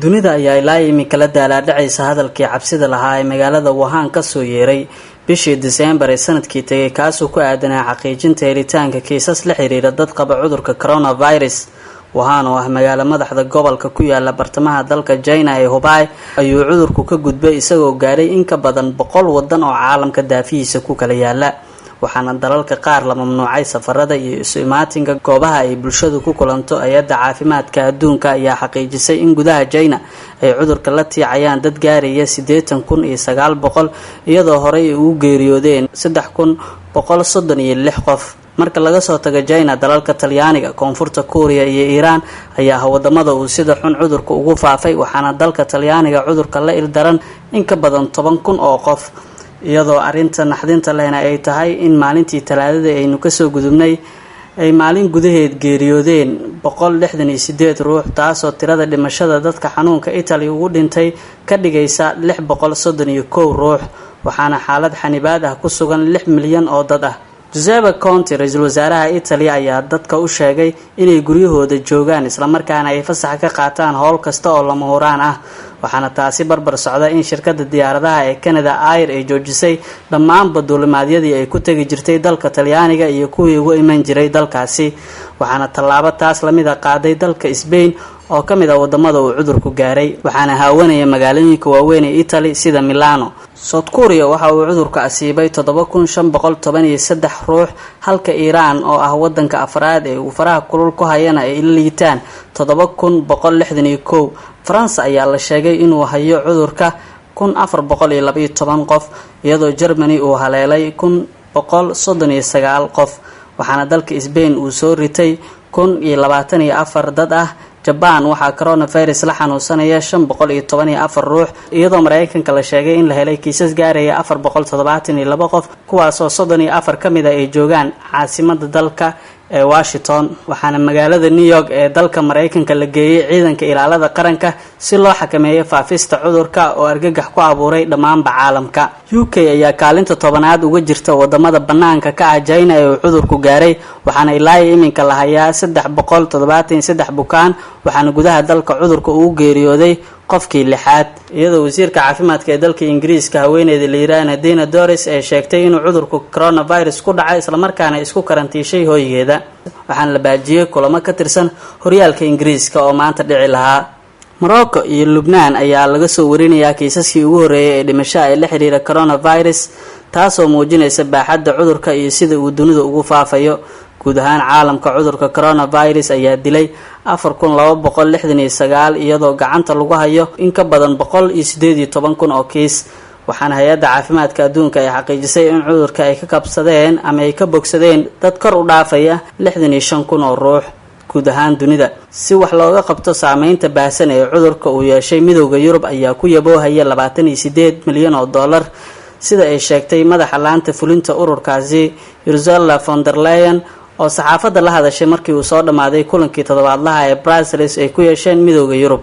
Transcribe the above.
dunida ayaa ilaa imika la daalaadhacaysa hadalkii cabsida lahaa ee magaalada Wuhan ka soo yeeray bishii December ee sanadkii tagay kaasoo ku aadanaa xaqiijinta helitaanka kiisas la xiriira dad qaba cudurka coronavirus. Wuhan oo ah magaalo madaxda gobolka ku yaala bartamaha dalka China ee Hubei ayuu cudurku ka gudbay isagoo gaaray in ka badan 100 wadan oo caalamka daafihiisa ku kala yaala. waxaana dalalka qaar la mamnuucay safarada iyo isu imaatinka goobaha ay bulshadu ku kulanto. Hay'adda caafimaadka adduunka ayaa xaqiijisay in gudaha China ay cudurka la tiicayaan dad gaaraya 80,900 iyadoo horey u geeriyoodeen 3,136 qof. marka laga soo tago China, dalalka Talyaaniga, Koonfurta Korea iyo Iran ayaa wadamada uu sida xun cudurka ugu faafay, waxaana dalka Talyaaniga cudurka la ildaran in ka badan 10,000 oo qof. iyadoo arinta naxdinta lehna ay tahay in maalintii Talaadada aynu ka soo gudubnay ay maalin gudaheed geeriyoodeen 168 ruux, taasoo tirada dhimashada dadka xanuunka Italy ugu dhintay ka dhigaysa 631 ruux, waxaana xaalad xanibaad ah ku sugan 6 milyan oo dad ah. Giuseppe Conte, ra'iisul wasaaraha Italy, ayaa dadka u sheegay inay guryahooda joogaan isla markaana ay fasax ka qaataan hawl kasta oo lama huraan ah. waxaana taasi barbar socda in shirkadda diyaaradaha ee Canada Air ay joojisay dhammaan duulimaadyadii ay ku tagi jirtay dalka Talyaaniga iyo kuwii ugu iman jiray dalkaasi. waxaana tallaabo taas la mid ah qaaday dalka Spain oo ka mid ah wadamada uu cudurku gaaray, waxaana haawanaya magaalooyinka waaweyn ee Italy sida Milano. South Korea waxa uu cudurka asiibay 7,513 ruux, halka Iran oo ah wadanka afraad ee uu faraha kulul ku hayana ay liitaan 7,161. France ayaa la sheegay inuu hayo cudurka 1,412 qof, iyadoo Germany uu haleelay 1,139 qof, waxaana dalka Spain uu soo ritay 1,024 dad ah. Japan waxaa coronavirus la xanuunsanaya 514 ruux, iyadoo Mareykanka la sheegay in la helay kiisas gaaraya 472 qof, kuwaasoo 34 ka mid ah ay joogaan caasimadda dalka ee Washington. waxaana magaalada New York ee dalka Mareykanka la geeyay ciidanka ilaalada qaranka si loo xakameeyo faafista cudurka oo argagax ku abuuray dhammaan caalamka. UK ayaa kaalinta 10aad uga jirta wadamada banaanka ka ah China ee uu cudurku gaaray, waxaana ilaa iminka la hayaa 373 bukaan, waxaana gudaha dalka cudurka uu geeriyooday qofkii lixaad. iyadoo wasiirka caafimaadka ee dalka Ingiriiska haweeneyda la yiraahdo Nadine Dorries ay sheegtay inuu cudurku coronavirus ku dhacay isla markaana isku karantiishay hooyigeeda, waxaana la baajiyay kulamo ka tirsan horyaalka Ingiriiska oo maanta dhici lahaa. Morocco iyo Lebanon ayaa laga soo warinayaa kiisaskii ugu horeeyay ee dhimasho ee la xiriira coronavirus, taasoo muujinaysa baaxadda cudurka iyo sida uu dunida ugu faafayo. guud ahaan caalamka cudurka coronavirus ayaa dilay 4,269 iyadoo gacanta lagu hayo in ka badan 118,000 oo kiis, waxaana hay'adda caafimaadka adduunka ay xaqiijisay in cudurka ay ka kabsadeen ama ay ka bogsadeen dad kor u dhaafaya 65,000 oo ruux guud ahaan dunida. si wax looga qabto saameynta baahsan ee cudurka uu yeeshay, Midowga Yurub ayaa ku yaboohaya 28 milyan oo dollar, sida ay sheegtay madaxa laanta fulinta ururkaasi Ursula von der Leyen oo saxaafadda la hadashay markii uu soo dhamaaday kulankii toddobaadlaha ee Brussels ay ku yeesheen Midowga Yurub.